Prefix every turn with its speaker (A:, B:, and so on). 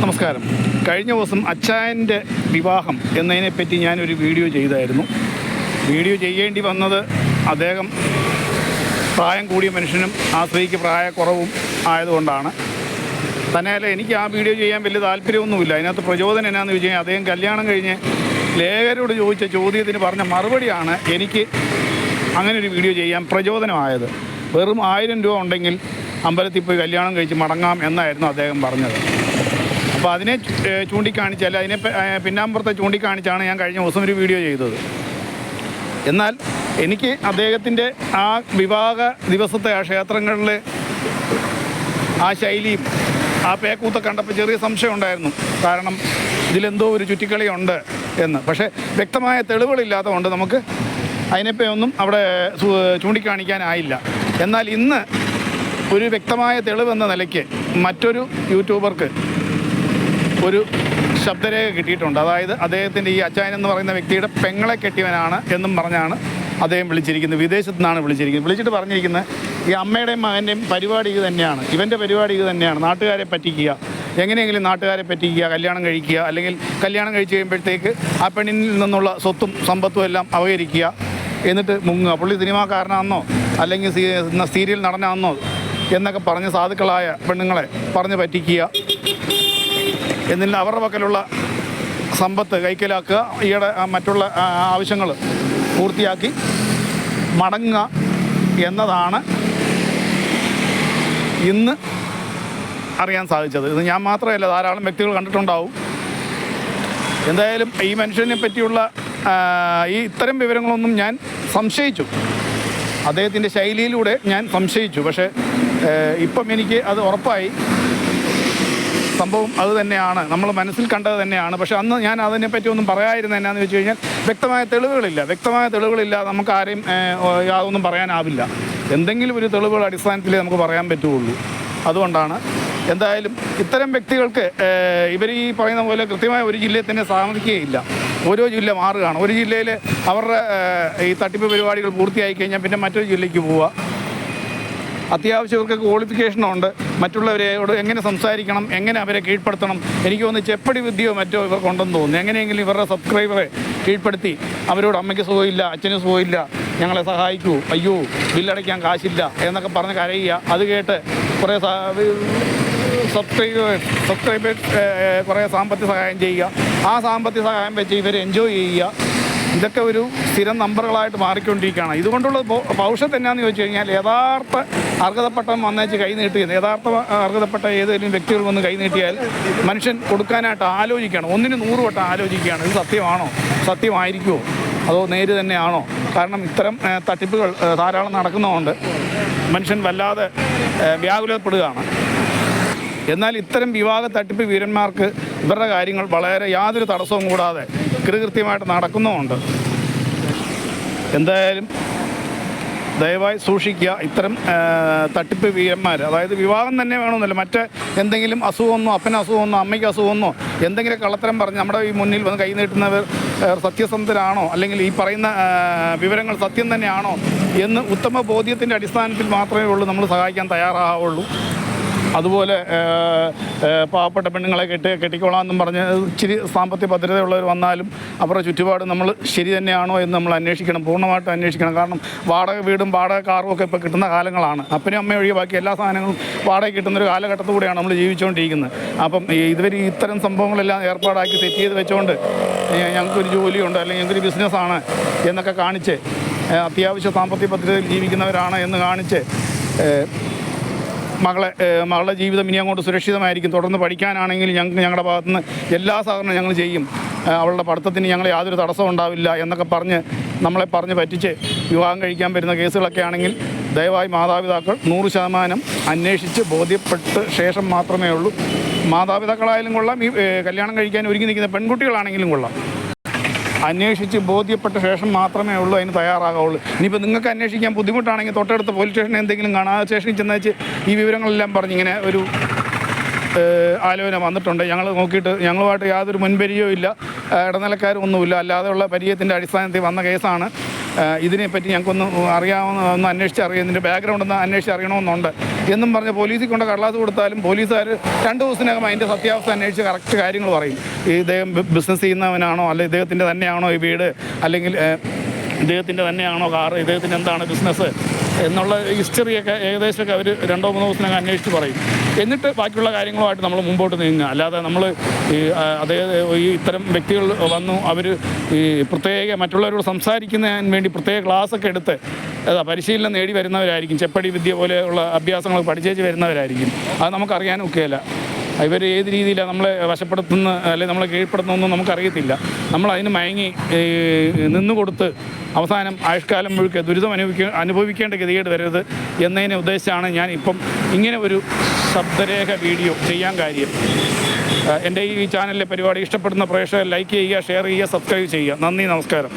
A: നമസ്കാരം. കഴിഞ്ഞ ദിവസം അച്ചായൻ്റെ വിവാഹം എന്നതിനെപ്പറ്റി ഞാനൊരു വീഡിയോ ചെയ്തായിരുന്നു. വീഡിയോ ചെയ്യേണ്ടി വന്നത് അദ്ദേഹം പ്രായം കൂടിയ മനുഷ്യനും ആ സ്ത്രീക്ക് പ്രായക്കുറവും ആയതുകൊണ്ടാണ്. തന്നെയല്ല, എനിക്ക് ആ വീഡിയോ ചെയ്യാൻ വലിയ താല്പര്യമൊന്നുമില്ല. അതിനകത്ത് പ്രചോദനം എന്നാന്ന് ചോദിച്ചു കഴിഞ്ഞാൽ അദ്ദേഹം കല്യാണം കഴിഞ്ഞ് ലേഖകരോട് ചോദിച്ച ചോദ്യത്തിന് പറഞ്ഞ മറുപടിയാണ് എനിക്ക് അങ്ങനെ ഒരു വീഡിയോ ചെയ്യാൻ പ്രചോദനമായത്. വെറും 1000 രൂപ ഉണ്ടെങ്കിൽ അമ്പലത്തിൽ പോയി കല്യാണം കഴിച്ച് മടങ്ങാം എന്നായിരുന്നു അദ്ദേഹം പറഞ്ഞത്. അപ്പോൾ അതിനെ ചൂണ്ടിക്കാണിച്ചാൽ അതിനെ പിന്നാമ്പുറത്തെ ചൂണ്ടിക്കാണിച്ചാണ് ഞാൻ കഴിഞ്ഞ ദിവസം ഒരു വീഡിയോ ചെയ്തത്. എന്നാൽ എനിക്ക് അദ്ദേഹത്തിൻ്റെ ആ വിവാഹ ദിവസത്തെ ആ ക്ഷേത്രങ്ങളിൽ ആ ശൈലിയും ആ പേക്കൂത്തൊക്കെ കണ്ടപ്പോൾ ചെറിയ സംശയം ഉണ്ടായിരുന്നു. കാരണം ഇതിലെന്തോ ഒരു ചുറ്റിക്കളിയുണ്ട് എന്ന്. പക്ഷേ വ്യക്തമായ തെളിവുകളില്ലാത്തതുകൊണ്ട് നമുക്ക് അതിനെപ്പറ്റി ഒന്നും അവിടെ ചൂണ്ടിക്കാണിക്കാനായില്ല. എന്നാൽ ഇന്ന് ഒരു വ്യക്തമായ തെളിവെന്ന നിലയ്ക്ക് മറ്റൊരു യൂട്യൂബർക്ക് ഒരു ശബ്ദരേഖ കിട്ടിയിട്ടുണ്ട്. അതായത് അദ്ദേഹത്തിൻ്റെ ഈ അച്ചായൻ എന്ന് പറയുന്ന വ്യക്തിയുടെ പെങ്ങളെ കെട്ടിയവനാണ് എന്നും പറഞ്ഞാണ് അദ്ദേഹം വിളിച്ചിരിക്കുന്നത്. വിദേശത്തു നിന്നാണ് വിളിച്ചിരിക്കുന്നത്. വിളിച്ചിട്ട് പറഞ്ഞിരിക്കുന്നത് ഈ അമ്മയുടെയും മകൻ്റെയും പരിപാടി ഇത് തന്നെയാണ്, ഇവൻ്റെ പരിപാടി ഇത് തന്നെയാണ്. നാട്ടുകാരെ പറ്റിക്കുക, എങ്ങനെയെങ്കിലും നാട്ടുകാരെ പറ്റിക്കുക, കല്യാണം കഴിക്കുക, അല്ലെങ്കിൽ കല്യാണം കഴിച്ച് കഴിയുമ്പോഴത്തേക്ക് ആ പെണ്ണിൽ നിന്നുള്ള സ്വത്തും സമ്പത്തും എല്ലാം അപഹരിക്കുക, എന്നിട്ട് മുങ്ങുക. പുള്ളി സിനിമാക്കാരനാണെന്നോ അല്ലെങ്കിൽ സീരിയൽ നടനാണെന്നോ എന്നൊക്കെ പറഞ്ഞ് സാധുക്കളായ പെണ്ണുങ്ങളെ പറഞ്ഞ് പറ്റിക്കുക, എന്നിട്ട് അവരുടെ പക്കലുള്ള സമ്പത്ത് കൈക്കലാക്കുക, ഈയുടെ മറ്റുള്ള ആവശ്യങ്ങൾ പൂർത്തിയാക്കി മടങ്ങുക എന്നതാണ് ഇന്ന് അറിയാൻ സാധിച്ചത്. ഇത് ഞാൻ മാത്രമല്ല, ധാരാളം വ്യക്തികൾ കണ്ടിട്ടുണ്ടാവും. എന്തായാലും ഈ മനുഷ്യനെ പറ്റിയുള്ള ഈ ഇത്തരം വിവരങ്ങളൊന്നും ഞാൻ സംശയിച്ചു, അദ്ദേഹത്തിൻ്റെ ശൈലിയിലൂടെ ഞാൻ സംശയിച്ചു. പക്ഷേ ഇപ്പം എനിക്ക് അത് ഉറപ്പായി, സംഭവം അത് തന്നെയാണ്, നമ്മൾ മനസ്സിൽ കണ്ടത് തന്നെയാണ്. പക്ഷേ അന്ന് ഞാൻ അതിനെപ്പറ്റി ഒന്നും പറയാതിരുന്നത് എന്നാന്ന് വെച്ച് കഴിഞ്ഞാൽ വ്യക്തമായ തെളിവുകളില്ല. നമുക്ക് ആരെയും യാതൊന്നും പറയാനാവില്ല. എന്തെങ്കിലും ഒരു തെളിവുകൾ അടിസ്ഥാനത്തിലേ നമുക്ക് പറയാൻ പറ്റുകയുള്ളൂ. അതുകൊണ്ടാണ് എന്തായാലും ഇത്തരം വ്യക്തികൾക്ക് ഇവർ ഈ പറയുന്ന പോലെ കൃത്യമായ ഒരു ജില്ലയിൽ തന്നെ സാധിക്കുകയില്ല. ഓരോ ജില്ല മാറുകയാണ്. ഒരു ജില്ലയിൽ അവരുടെ ഈ തട്ടിപ്പ് പരിപാടികൾ പൂർത്തിയായി കഴിഞ്ഞാൽ പിന്നെ മറ്റൊരു ജില്ലയ്ക്ക് പോവുക. അത്യാവശ്യം ഇവർക്ക് ക്വാളിഫിക്കേഷനുണ്ട്. മറ്റുള്ളവരോട് എങ്ങനെ സംസാരിക്കണം, എങ്ങനെ അവരെ കീഴ്പ്പെടുത്തണം, എനിക്ക് തോന്നുന്നു ചെപ്പടി വിദ്യയോ മറ്റോ ഇവർക്കുണ്ടെന്ന് തോന്നുന്നു. എങ്ങനെയെങ്കിലും ഇവരുടെ സബ്സ്ക്രൈബറെ കീഴ്പ്പെടുത്തി അവരോട് അമ്മയ്ക്ക് സുഖമില്ല, അച്ഛന് സുഖമില്ല, ഞങ്ങളെ സഹായിക്കൂ, അയ്യോ ബില്ലടയ്ക്കാൻ കാശില്ല എന്നൊക്കെ പറഞ്ഞ് കരയുക. അത് കേട്ട് കുറേ സബ്സ്ക്രൈബേഴ്സ് കുറേ സാമ്പത്തിക സഹായം ചെയ്യുക. ആ സാമ്പത്തിക സഹായം വെച്ച് ഇവർ എൻജോയ് ചെയ്യുക. ഇതൊക്കെ ഒരു സ്ഥിരം നമ്പറുകളായിട്ട് മാറിക്കൊണ്ടിരിക്കുകയാണ്. ഇതുകൊണ്ടുള്ള ഭവിഷ്യത്ത് എന്നാന്ന് ചോദിച്ചു കഴിഞ്ഞാൽ യഥാർത്ഥ അർഹതപ്പെട്ടവൻ വന്നേച്ച് കൈ നീട്ടുകയാണ്. യഥാർത്ഥ അർഹതപ്പെട്ട ഏതെങ്കിലും വ്യക്തികൾ വന്ന് കൈ നീട്ടിയാൽ മനുഷ്യൻ കൊടുക്കാനായിട്ട് ആലോചിക്കുകയാണ്. 100 100 വട്ടം ആലോചിക്കുകയാണ്. ഇത് സത്യമാണോ, സത്യമായിരിക്കുമോ, അതോ നേര് തന്നെയാണോ? കാരണം ഇത്തരം തട്ടിപ്പുകൾ ധാരാളം നടക്കുന്നതുകൊണ്ട് മനുഷ്യൻ വല്ലാതെ വ്യാകുലപ്പെടുകയാണ്. എന്നാൽ ഇത്തരം വിവാഹ തട്ടിപ്പ് വീരന്മാർക്ക് ഇവരുടെ കാര്യങ്ങൾ വളരെ യാതൊരു തടസ്സവും കൂടാതെ കൃത്യമായിട്ട് നടക്കുന്നുമുണ്ട്. എന്തായാലും ദയവായി സൂക്ഷിക്കുക. ഇത്തരം തട്ടിപ്പ് വീരന്മാർ, അതായത് വിവാഹം തന്നെ വേണമെന്നല്ല, മറ്റ് എന്തെങ്കിലും അസുഖമൊന്നോ, അപ്പന് അസുഖമൊന്നോ, അമ്മയ്ക്ക് അസുഖമൊന്നോ, എന്തെങ്കിലും കള്ളത്തരം പറഞ്ഞ് നമ്മുടെ ഈ മുന്നിൽ വന്ന് കൈ നീട്ടുന്നവർ സത്യസന്ധരാണോ, അല്ലെങ്കിൽ ഈ പറയുന്ന വിവരങ്ങൾ സത്യം തന്നെയാണോ എന്ന് ഉത്തമ ബോധ്യത്തിൻ്റെ അടിസ്ഥാനത്തിൽ മാത്രമേ ഉള്ളൂ നമ്മൾ സഹായിക്കാൻ തയ്യാറാവുള്ളൂ. അതുപോലെ പാവപ്പെട്ട പെണ്ണുങ്ങളെ കെട്ടിക്കോളാമെന്നും പറഞ്ഞ് ഇച്ചിരി സാമ്പത്തിക ഭദ്രതയുള്ളവർ വന്നാലും അവരുടെ ചുറ്റുപാട് നമ്മൾ ശരി തന്നെയാണോ എന്ന് നമ്മൾ അന്വേഷിക്കണം, പൂർണ്ണമായിട്ടും അന്വേഷിക്കണം. കാരണം വാടക വീടും വാടക കാറും ഒക്കെ ഇപ്പോൾ കിട്ടുന്ന കാലങ്ങളാണ്. അപ്പനും അമ്മയും ഒഴികെ ബാക്കി എല്ലാ സാധനങ്ങളും വാടക കിട്ടുന്നൊരു കാലഘട്ടത്തിലൂടെയാണ് നമ്മൾ ജീവിച്ചുകൊണ്ടിരിക്കുന്നത്. അപ്പം ഇതുവർ ഇത്തരം സംഭവങ്ങളെല്ലാം ഏർപ്പാടാക്കി സെറ്റ് ചെയ്ത് വെച്ചുകൊണ്ട് ഞങ്ങൾക്കൊരു ജോലിയുണ്ട്, അല്ലെങ്കിൽ ഞങ്ങൾക്കൊരു ബിസിനസ്സാണ് എന്നൊക്കെ കാണിച്ച്, അത്യാവശ്യ സാമ്പത്തിക ഭദ്രതയിൽ ജീവിക്കുന്നവരാണ് എന്ന് കാണിച്ച് മകളുടെ ജീവിതം ഇനി അങ്ങോട്ട് സുരക്ഷിതമായിരിക്കും, തുടർന്ന് പഠിക്കാനാണെങ്കിൽ ഞങ്ങളുടെ ഭാഗത്തുനിന്ന് എല്ലാ സഹകരണവും ഞങ്ങൾ ചെയ്യും, അവളുടെ പഠിത്തത്തിന് ഞങ്ങൾ യാതൊരു തടസ്സവും ഉണ്ടാവില്ല എന്നൊക്കെ പറഞ്ഞ് നമ്മളെ പറഞ്ഞ് പറ്റിച്ച് വിവാഹം കഴിക്കാൻ വരുന്ന കേസുകളൊക്കെ ആണെങ്കിൽ ദയവായി മാതാപിതാക്കൾ 100% അന്വേഷിച്ച് ബോധ്യപ്പെട്ട് ശേഷം മാത്രമേ ഉള്ളൂ. മാതാപിതാക്കളായാലും കൊള്ളാം, ഈ കല്യാണം കഴിക്കാൻ ഒരുങ്ങി നിൽക്കുന്ന പെൺകുട്ടികളാണെങ്കിലും കൊള്ളാം, അന്വേഷിച്ച് ബോധ്യപ്പെട്ട ശേഷം മാത്രമേ ഉള്ളൂ അതിന് തയ്യാറാകാവുള്ളൂ. ഇനിയിപ്പോൾ നിങ്ങൾക്ക് അന്വേഷിക്കാൻ ബുദ്ധിമുട്ടാണെങ്കിൽ തൊട്ടടുത്ത പോലീസ് സ്റ്റേഷനിൽ എന്തെങ്കിലും കാണാതെ സ്റ്റേഷനിൽ ചെന്നേച്ച് ഈ വിവരങ്ങളെല്ലാം പറഞ്ഞ് ഇങ്ങനെ ഒരു ആലോചന വന്നിട്ടുണ്ട്, ഞങ്ങൾ നോക്കിയിട്ട് ഞങ്ങളുമായിട്ട് യാതൊരു മുൻപരിചയവും ഇല്ല, ഇടനിലക്കാരും ഒന്നുമില്ല, അല്ലാതെയുള്ള പരിചയത്തിൻ്റെ അടിസ്ഥാനത്തിൽ വന്ന കേസാണ്, ഇതിനെപ്പറ്റി ഞങ്ങൾക്കൊന്ന് ഒന്ന് അന്വേഷിച്ചറിയാം, ബാക്ക്ഗ്രൗണ്ട് ഒന്ന് അന്വേഷിച്ചറിയണമെന്നുണ്ട് എന്നും പറഞ്ഞ് പോലീസിൽ കൊണ്ട് കടലാസ് കൊടുത്താലും പോലീസുകാർ 2 ദിവസത്തിനകം അതിൻ്റെ സത്യാവസ്ഥ അന്വേഷിച്ച് കറക്റ്റ് കാര്യങ്ങൾ പറയും. ഇദ്ദേഹം ബിസിനസ് ചെയ്യുന്നവനാണോ, അല്ലെങ്കിൽ ഇദ്ദേഹത്തിൻ്റെ തന്നെയാണോ ഈ വീട്, അല്ലെങ്കിൽ ഇദ്ദേഹത്തിൻ്റെ തന്നെയാണോ കാറ്, ഇദ്ദേഹത്തിൻ്റെ എന്താണ് ബിസിനസ് എന്നുള്ള ഹിസ്റ്ററിയൊക്കെ ഏകദേശമൊക്കെ അവർ 2-3 ദിവസത്തിനകം അന്വേഷിച്ച് പറയും. എന്നിട്ട് ബാക്കിയുള്ള കാര്യങ്ങളുമായിട്ട് നമ്മൾ മുമ്പോട്ട് നീങ്ങുക. അല്ലാതെ നമ്മൾ ഈ ഇത്തരം വ്യക്തികൾ വന്നു അവർ ഈ പ്രത്യേക മറ്റുള്ളവരോട് സംസാരിക്കുന്നതിന് വേണ്ടി പ്രത്യേക ക്ലാസ്സൊക്കെ എടുത്ത് പരിശീലനം നേടി വരുന്നവരായിരിക്കും. ചെപ്പടി വിദ്യ പോലെയുള്ള അഭ്യാസങ്ങൾ പഠിച്ചേച്ച് വരുന്നവരായിരിക്കും. അത് നമുക്കറിയാനൊക്കെയല്ല. ഇവർ ഏത് രീതിയിലാണ് നമ്മളെ വശപ്പെടുത്തുന്ന അല്ലെങ്കിൽ നമ്മളെ കീഴ്പ്പെടുത്തുന്നതൊന്നും നമുക്കറിയത്തില്ല. നമ്മളതിന് മയങ്ങി നിന്നുകൊടുത്ത് അവസാനം ആയുഷ്കാലം മുഴുക്കെ ദുരിതം അനുഭവിക്കേണ്ട ഗതികേട് വരരുത് എന്നതിനെ ഉദ്ദേശിച്ചാണ് ഞാൻ ഇപ്പം ഇങ്ങനെ ഒരു ശബ്ദരേഖ വീഡിയോ ചെയ്യാൻ കാര്യം. എൻ്റെ ഈ ചാനലിലെ പരിപാടി ഇഷ്ടപ്പെടുന്ന പ്രേക്ഷകർ ലൈക്ക് ചെയ്യുക, ഷെയർ ചെയ്യുക, സബ്സ്ക്രൈബ് ചെയ്യുക. നന്ദി, നമസ്കാരം.